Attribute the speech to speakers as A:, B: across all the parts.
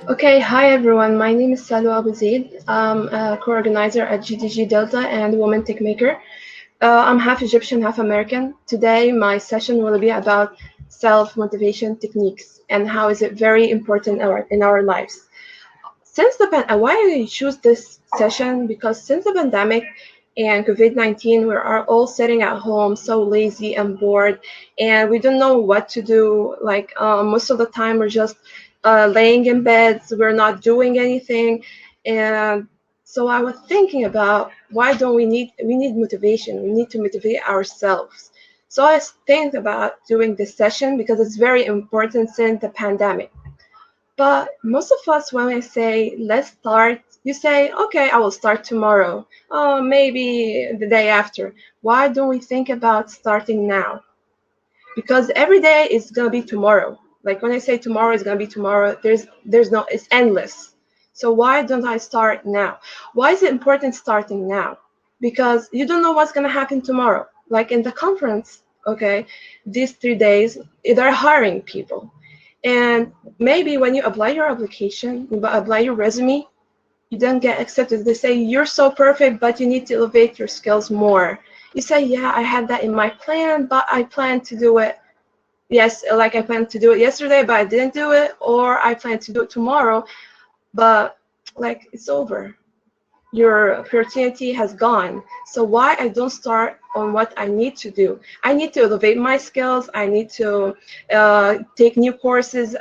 A: Okay, hi everyone. My name is Salwa Abuzeed. I'm a co-organizer at GDG Delta and Woman Tech Maker. I'm half Egyptian, half American. Today, my session will be about self-motivation techniques and how is it very important in our lives. Why I choose this session? Because since the pandemic and COVID-19, we are all sitting at home so lazy and bored, and we don't know what to do. Most of the time, we're just laying in beds. We're not doing anything, and so I was thinking about why don't we need motivation? We need to motivate ourselves. So I think about doing this session because it's very important since the pandemic. But most of us, when we say, let's start, you say, okay, I will start tomorrow. Oh, maybe the day after. Why don't we think about starting now? Because every day is going to be tomorrow. Like when I say tomorrow is going to be tomorrow, there's no, it's endless. So why don't I start now? Why is it important starting now? Because you don't know what's going to happen tomorrow. Like in the conference, okay, these 3 days, they're hiring people. And maybe when you apply your application, you apply your resume, you don't get accepted. They say, you're so perfect, but you need to elevate your skills more. You say, yeah, I had that in my plan, but I plan to do it. Yes, like I planned to do it yesterday, but I didn't do it, or I plan to do it tomorrow, but like it's over. Your opportunity has gone. So why I don't start on what I need to do? I need to elevate my skills. I need to take new courses,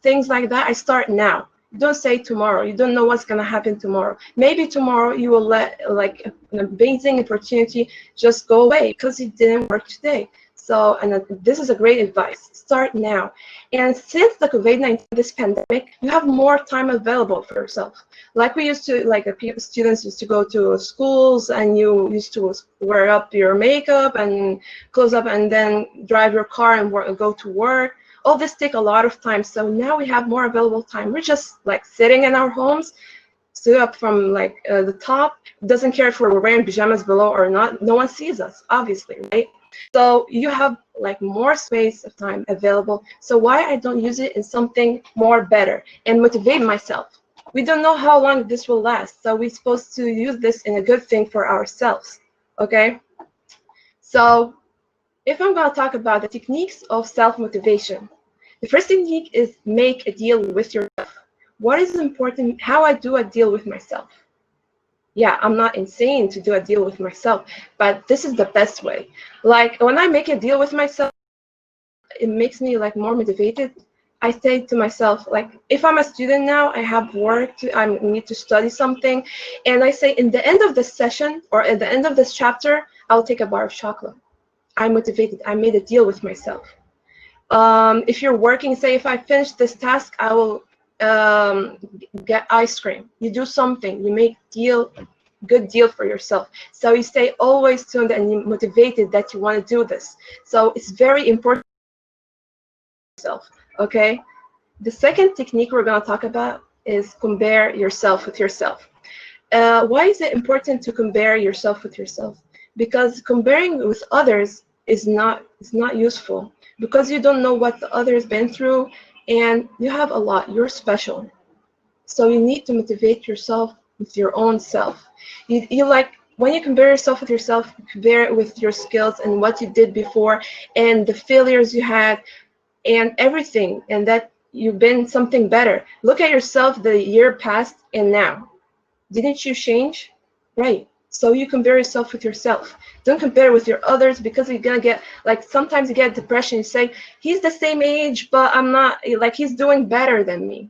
A: things like that. I start now. Don't say tomorrow. You don't know what's going to happen tomorrow. Maybe tomorrow you will let like an amazing opportunity just go away because it didn't work today. So, and this is a great advice. Start now. And since the COVID-19, this pandemic, you have more time available for yourself. Like we used to, like students used to go to schools and you used to wear up your makeup and close up and then drive your car and go to work. All this take a lot of time. So now we have more available time. We're just like sitting in our homes, stood up from like the top. Doesn't care if we're wearing pajamas below or not. No one sees us, obviously, right? So you have like more space of time available. So why I don't use it in something more better and motivate myself? We don't know how long this will last, so we're supposed to use this in a good thing for ourselves. Okay? So if I'm going to talk about the techniques of self-motivation, the first technique is make a deal with yourself. What is important? How I do a deal with myself? Yeah, I'm not insane to do a deal with myself, but this is the best way. Like when I make a deal with myself, it makes me like more motivated. I say to myself, like if I'm a student now, I have work to, I need to study something, and I say in the end of this session or at the end of this chapter, I'll take a bar of chocolate. I'm motivated. I made a deal with myself. If you're working, say if I finish this task, I will get ice cream. You do something, you make good deal for yourself. So you stay always tuned and you motivated that you want to do this. So it's very important for yourself, okay? The second technique we're going to talk about is compare yourself with yourself. Why is it important to compare yourself with yourself? Because comparing with others is not useful because you don't know what the other's been through and you have a lot. You're special. So you need to motivate yourself with your own self. You like when you compare yourself with yourself, compare it with your skills and what you did before and the failures you had and everything, and that you've been something better. Look at yourself the year past and now. Didn't you change? Right. So you compare yourself with yourself. Don't compare with your others because you're gonna get like sometimes you get depression. You say he's the same age, but I'm not. Like he's doing better than me.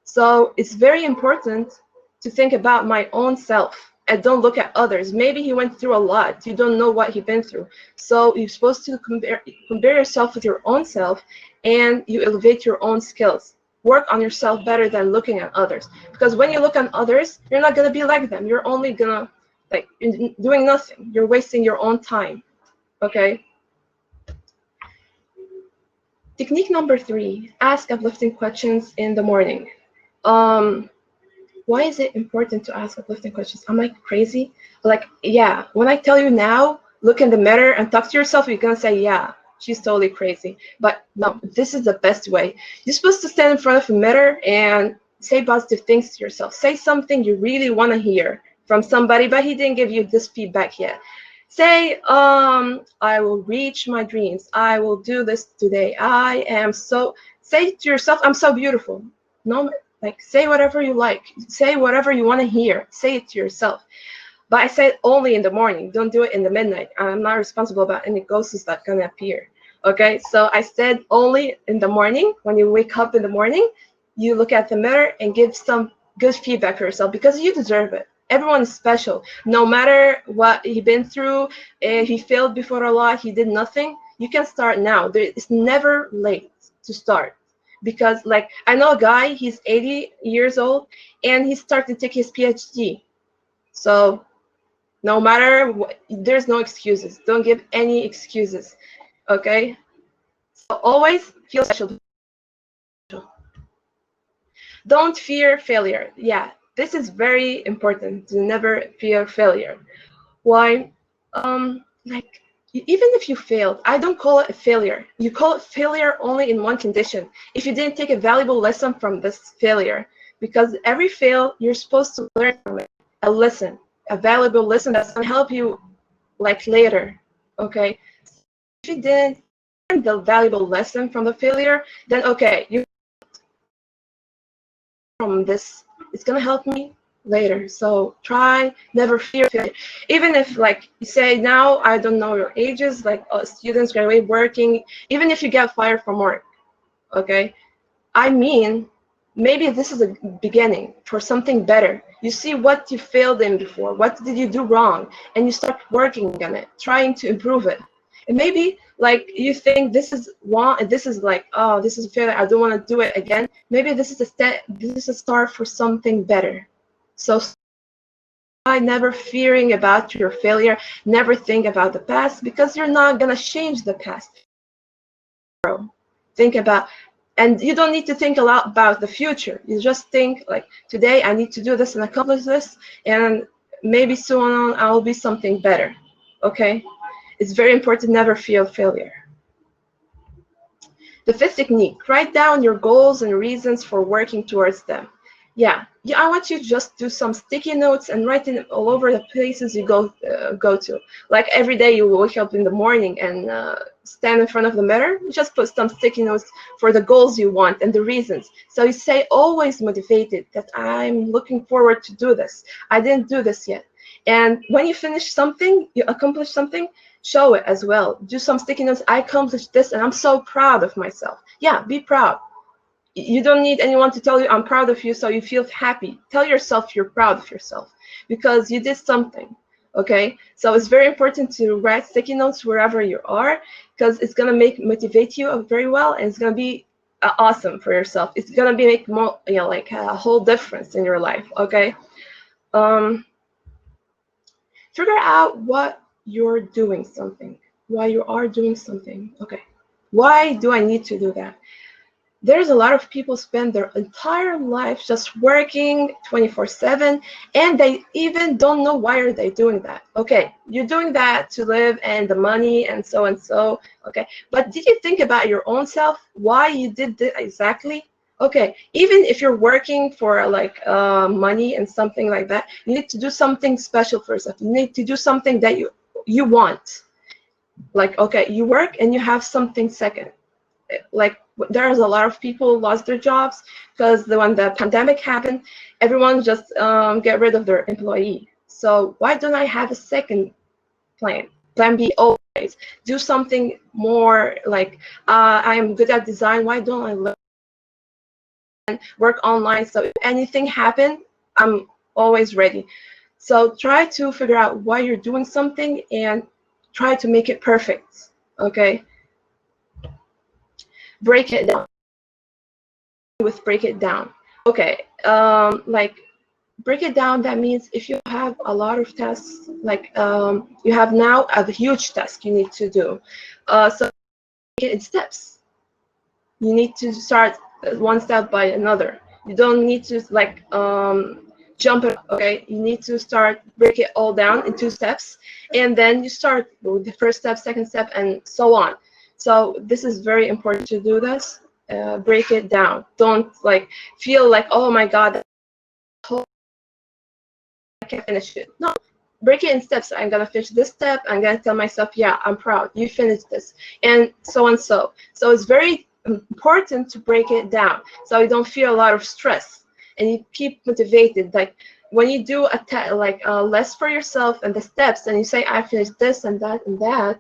A: So it's very important to think about my own self and don't look at others. Maybe he went through a lot. You don't know what he's been through. So you're supposed to compare yourself with your own self and you elevate your own skills. Work on yourself better than looking at others. Because when you look at others, you're not going to be like them. You're only going to, like, doing nothing. You're wasting your own time. Okay? Technique number 3, ask uplifting questions in the morning. Um, why is it important to ask uplifting questions? Am I crazy? Like, yeah, when I tell you now, look in the mirror and talk to yourself, you're going to say, yeah, she's totally crazy. But no, this is the best way. You're supposed to stand in front of a mirror and say positive things to yourself. Say something you really want to hear from somebody, but he didn't give you this feedback yet. Say, I will reach my dreams. I will do this today. I am so. Say to yourself, I'm so beautiful. No, like say whatever you like. Say whatever you want to hear. Say it to yourself. But I said only in the morning. Don't do it in the midnight. I'm not responsible about any ghosts that gonna appear. Okay, so I said only in the morning. When you wake up in the morning, you look at the mirror and give some good feedback for yourself because you deserve it. Everyone is special. No matter what he been through, if he failed before a lot, he did nothing. You can start now. It's never late to start. Because like I know a guy, he's 80 years old and he started to take his PhD. So no matter what, there's no excuses. Don't give any excuses. Okay? So always feel special. Don't fear failure. Yeah, this is very important to never fear failure. Why? Like even if you failed, I don't call it a failure. You call it failure only in one condition. If you didn't take a valuable lesson from this failure, because every fail you're supposed to learn from it. A lesson, a valuable lesson that's gonna help you like later. Okay? If you didn't learn the valuable lesson from the failure, then okay, you from this, it's gonna help me later. So try never fear failure. Even if like you say now, I don't know your ages, like students graduate working, even if you get fired from work, okay? I mean, maybe this is a beginning for something better. You see what you failed in before, what did you do wrong, and you start working on it, trying to improve it. And maybe like you think this is one, this is like, oh, this is a failure, I don't want to do it again. Maybe this is a step, this is a start for something better. So try never fearing about your failure, never think about the past because you're not gonna change the past. Think about, and you don't need to think a lot about the future. You just think like today I need to do this and accomplish this, and maybe soon on I'll be something better. Okay, it's very important never fear failure. The fifth technique, write down your goals and reasons for working towards them. Yeah, I want you to just do some sticky notes and write in all over the places you go to. Like every day you wake up in the morning and stand in front of the mirror, just put some sticky notes for the goals you want and the reasons. So you say always motivated that I'm looking forward to do this. I didn't do this yet. And when you finish something, you accomplish something, show it as well. Do some sticky notes. I accomplished this and I'm so proud of myself. Yeah, be proud. You don't need anyone to tell you I'm proud of you so you feel happy. Tell yourself you're proud of yourself because you did something. Okay, so it's very important to write sticky notes wherever you are because it's gonna motivate you very well and it's gonna be awesome for yourself. It's gonna be make more, you know, like a whole difference in your life. Okay, figure out what you're doing something, why you are doing something. Okay, why do I need to do that? There's a lot of people spend their entire life just working 24/7 and they even don't know why are they doing that. Okay, you're doing that to live and the money and so and so. Okay, but did you think about your own self, why you did that exactly? Okay, even if you're working for like money and something like that, you need to do something special for yourself. You need to do something that you want. Like, okay, you work and you have something second. Like there's a lot of people lost their jobs because when the pandemic happened, everyone just get rid of their employee. So why don't I have a second plan B always? Do something more like I am good at design. Why don't I learn and work online? So if anything happen, I'm always ready. So try to figure out why you're doing something and try to make it perfect. Okay, break it down. With break it down. Okay, like break it down, that means if you have a lot of tasks, like you have now a huge task you need to do, so make it in steps. You need to start one step by another. You don't need to like jump it. Okay, you need to start break it all down in 2 steps, and then you start with the first step, second step, and so on. So this is very important to do this. break it down. Don't like feel like, oh my God, I can't finish it. No, break it in steps. I'm gonna finish this step. I'm gonna tell myself, yeah, I'm proud. You finished this, and so and so. So it's very important to break it down so you don't feel a lot of stress and you keep motivated. Like when you do a less for yourself and the steps, and you say, I finished this and that and that,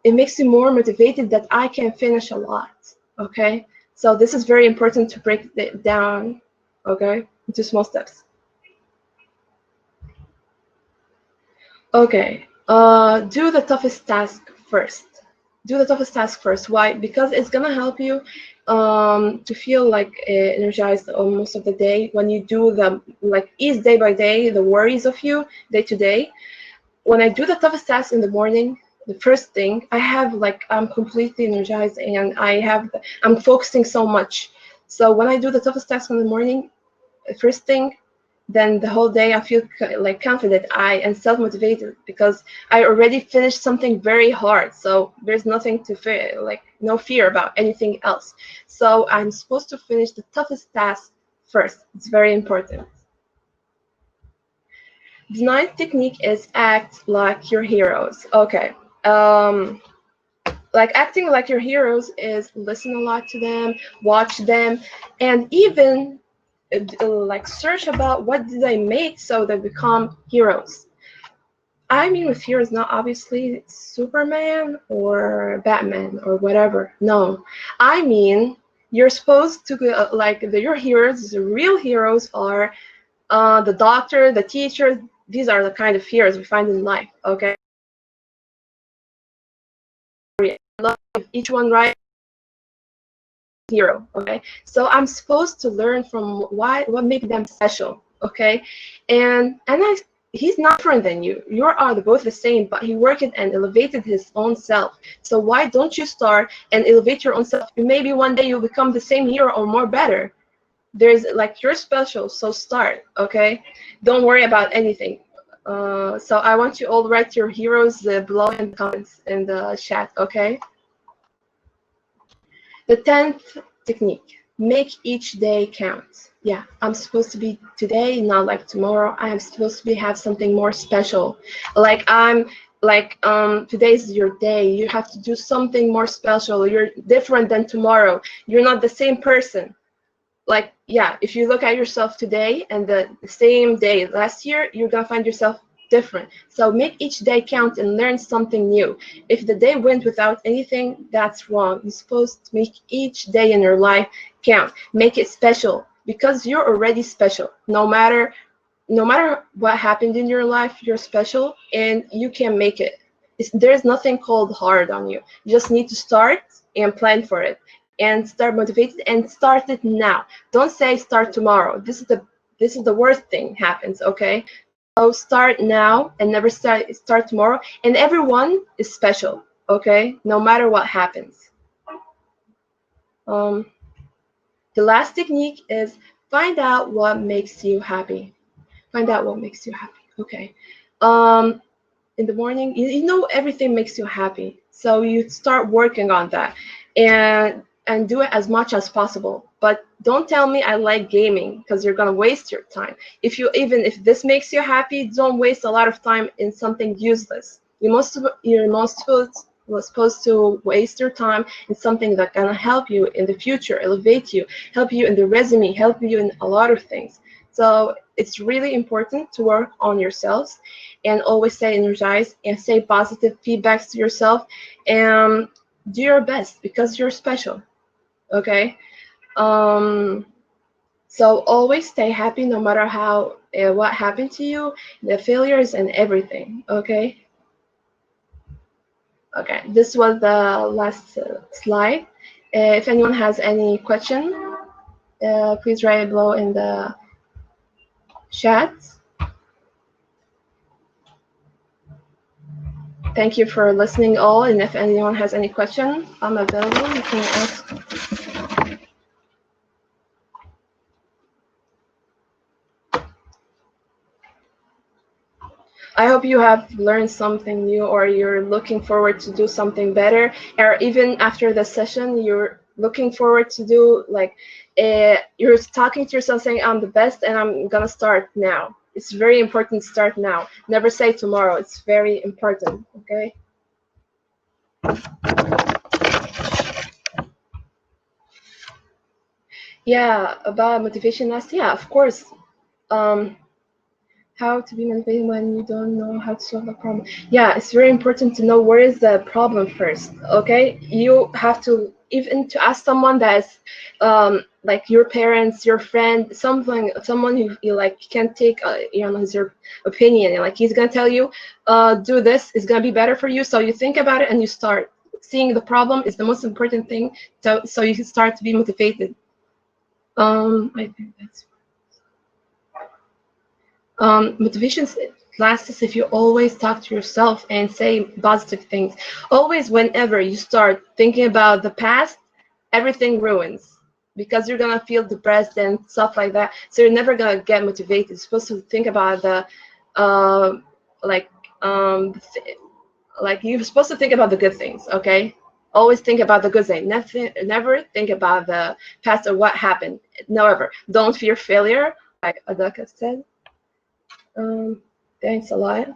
A: it makes you more motivated that I can finish a lot. Okay, so this is very important to break it down, okay, into small steps. Okay, do the toughest task first. Do the toughest task first. Why? Because it's gonna help you to feel like energized most of the day when you do the like ease day by day the worries of you day to day. When I do the toughest task in the morning, the first thing I have like I'm completely energized and I'm focusing so much. So when I do the toughest task in the morning, the first thing, then the whole day I feel like confident and self-motivated because I already finished something very hard. So there's nothing to fear, like no fear about anything else. So I'm supposed to finish the toughest task first. It's very important. The ninth technique is act like your heroes. Okay. Like acting like your heroes is listen a lot to them, watch them, and even like search about what did they make so they become heroes. I mean with heroes not obviously Superman or Batman or whatever. No, I mean you're supposed to your heroes, the real heroes are the doctor, the teacher. These are the kind of heroes we find in life. Okay, I love each one right hero. Okay, so I'm supposed to learn from what make them special. Okay, and he's not different than you. You are both the same, but he worked and elevated his own self. So why don't you start and elevate your own self? Maybe one day you'll become the same hero or more better. There's like you're special, so start. Okay, don't worry about anything. So I want you all to write your heroes below in the comments in the chat. Okay. The 10th technique, make each day count. Yeah, I'm supposed to be today, not like tomorrow. I am supposed to have something more special. Like today's your day. You have to do something more special. You're different than tomorrow. You're not the same person. Like, yeah, if you look at yourself today and the same day last year, you're gonna find yourself different. So make each day count and learn something new. If the day went without anything, that's wrong. You're supposed to make each day in your life count. Make it special because you're already special. No matter what happened in your life, you're special and you can make it. There's nothing called hard on you. You just need to start and plan for it and start motivated and start it now. Don't say start tomorrow. This is the worst thing happens, okay? So start now and never start tomorrow. And everyone is special, okay? No matter what happens. The last technique is find out what makes you happy. Find out what makes you happy. Okay. In the morning, you know everything makes you happy, so you start working on that, and do it as much as possible. But don't tell me I like gaming because you're gonna waste your time. Even if this makes you happy, don't waste a lot of time in something useless. You're supposed to waste your time in something that's gonna help you in the future, elevate you, help you in the resume, help you in a lot of things. So it's really important to work on yourselves and always stay energized and say positive feedbacks to yourself and do your best because you're special. Okay. So always stay happy no matter how what happened to you, the failures and everything. Okay. Okay. This was the last slide. If anyone has any question, please write it below in the chat. Thank you for listening all, and if anyone has any question, I'm available. You can ask. I hope you have learned something new or you're looking forward to do something better, or even after the session, looking forward to do, like you're talking to yourself saying I'm the best and I'm gonna start now. It's very important to start now. Never say tomorrow. It's very important. Okay. Yeah, about motivation last. Yeah, of course. Um, how to be motivated when you don't know how to solve a problem. Yeah, it's very important to know where is the problem first. Okay, you have to even to ask someone that's like your parents, your friend, someone who you like can take his your opinion, and like he's gonna tell you do this, is gonna be better for you. So you think about it and you start seeing the problem is the most important thing, so you can start to be motivated. I think that's motivation lasts if you always talk to yourself and say positive things. Always, whenever you start thinking about the past, everything ruins because you're gonna feel depressed and stuff like that. So you're never gonna get motivated. You're supposed to think about the, uh, like, like you're supposed to think about the good things. Okay. Always think about the good thing. Never think about the past or what happened. Never. Don't fear failure, like Adaka said. Um, thanks a lot.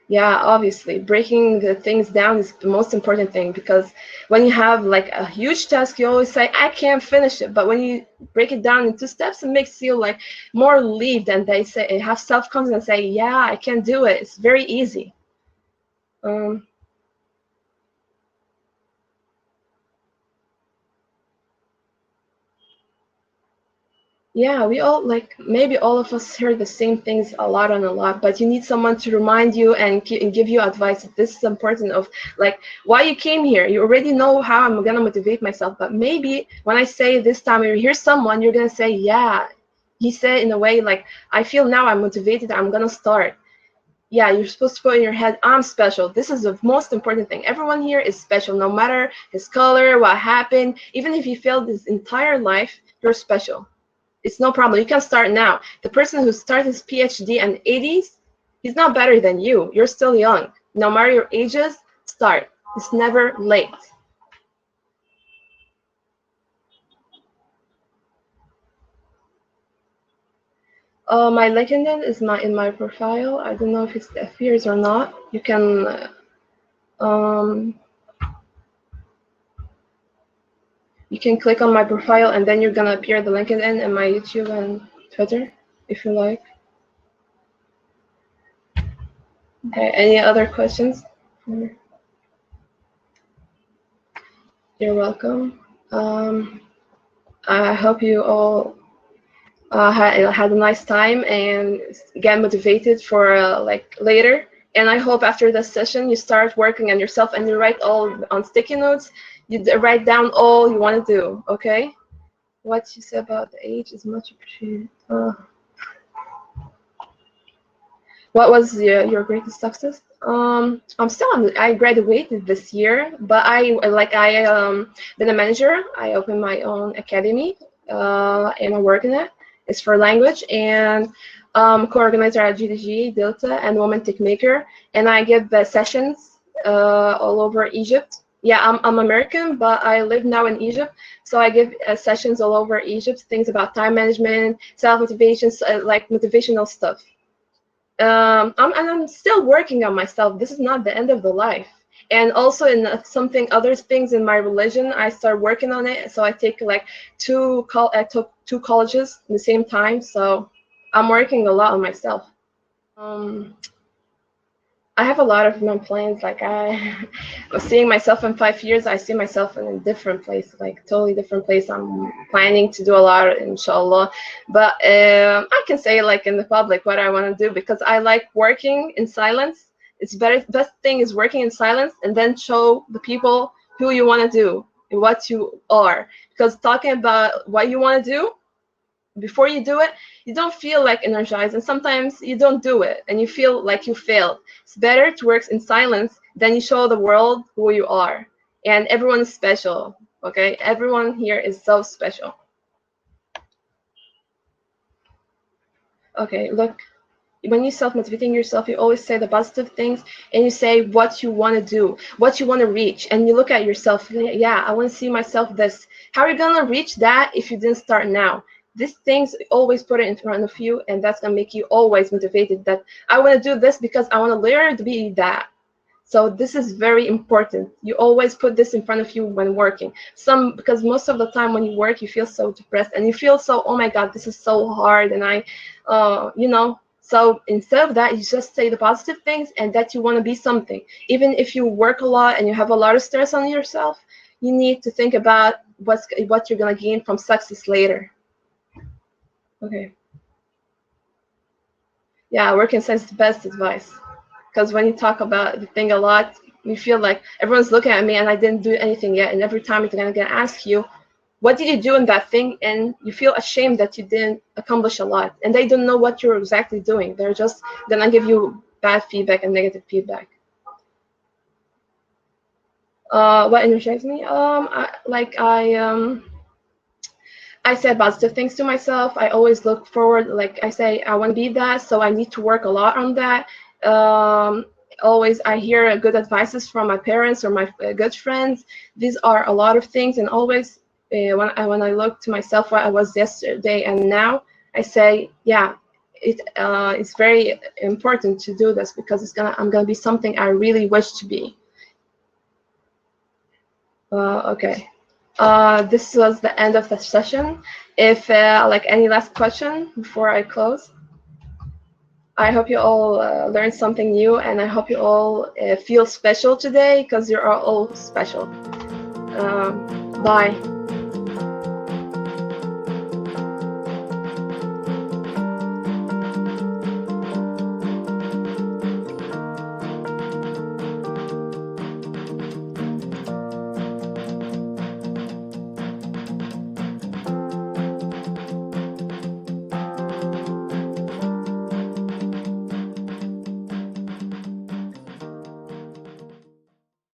A: Yeah, obviously, breaking the things down is the most important thing because when you have like a huge task, you always say, I can't finish it. But when you break it down into steps, it makes you like more relieved and they say, have self-confidence and say, yeah, I can do it. It's very easy. Um, Yeah, we all like maybe all of us hear the same things a lot and a lot, but you need someone to remind you and give you advice. This is important of like why you came here. You already know how I'm gonna motivate myself, but maybe when I say this time you hear someone, you're gonna say, yeah, he said in a way like I feel now I'm motivated, I'm gonna start. Yeah, you're supposed to put in your head, I'm special. This is the most important thing. Everyone here is special, no matter his color, what happened, even if you failed his entire life, you're special. It's no problem. You can start now. The person who started his PhD in the 80s, he's not better than you. You're still young. No matter your ages, start. It's never late. My LinkedIn is my in my profile. I don't know if it appears or not. You can um, you can click on my profile and then you're gonna appear the LinkedIn and my YouTube and Twitter if you like. Okay. Any other questions? You're welcome. I hope you all had a nice time and get motivated for like later. And I hope after this session you start working on yourself and you write all on sticky notes. You write down all you want to do. Okay. What you said about the age is much appreciated. What was your greatest success? I'm still on. I graduated this year, but I been a manager. I opened my own academy, and I work in it. It's for language and co-organizer at GDG Delta and Woman Tech Maker, and I give sessions all over Egypt. Yeah, I'm American, but I live now in Egypt, so I give sessions all over Egypt. Things about time management, self motivation, like motivational stuff. I'm still working on myself. This is not the end of the life. And also in something other things in my religion, I start working on it. So I take like I took two colleges at the same time. So I'm working a lot on myself. Um, I have a lot of plans. Like I was seeing myself in 5 years. I see myself in a different place, like totally different place. I'm planning to do a lot, inshallah. But I can say like in the public what I want to do because I like working in silence. It's better. Best thing is working in silence and then show the people who you want to do and what you are. Because talking about what you want to do before you do it, you don't feel like energized, and sometimes you don't do it and you feel like you failed. It's better to work in silence than you show the world who you are. And everyone is special, okay? Everyone here is so special. Okay, look. when you self-motivating yourself, you always say the positive things, and you say what you want to do, what you want to reach, and you look at yourself. Yeah, I want to see myself this. How are you gonna reach that if you didn't start now? These things, always put it in front of you, and that's gonna make you always motivated. That I want to do this because I want to learn to be that. So this is very important. You always put this in front of you when working. Because most of the time when you work, you feel so depressed and you feel so, oh my God, this is so hard, and you know. So instead of that, you just say the positive things and that you want to be something. Even if you work a lot and you have a lot of stress on yourself, you need to think about what you're gonna gain from success later. Okay. Yeah, working sense is the best advice. Because when you talk about the thing a lot, you feel like everyone's looking at me and I didn't do anything yet. And every time it's gonna ask you, what did you do in that thing? And you feel ashamed that you didn't accomplish a lot. And they don't know what you're exactly doing. They're just gonna give you bad feedback and negative feedback. What energizes me? I say positive things to myself. I always look forward. Like I say, I want to be that, so I need to work a lot on that. Um, Always, I hear good advices from my parents or my good friends. These are a lot of things, and always when I look to myself what I was yesterday and now, I say, yeah, it's very important to do this because I'm gonna be something I really wish to be. Okay. This was the end of the session. If like any last question before I close, I hope you all learned something new, and I hope you all feel special today because you're all special. Bye.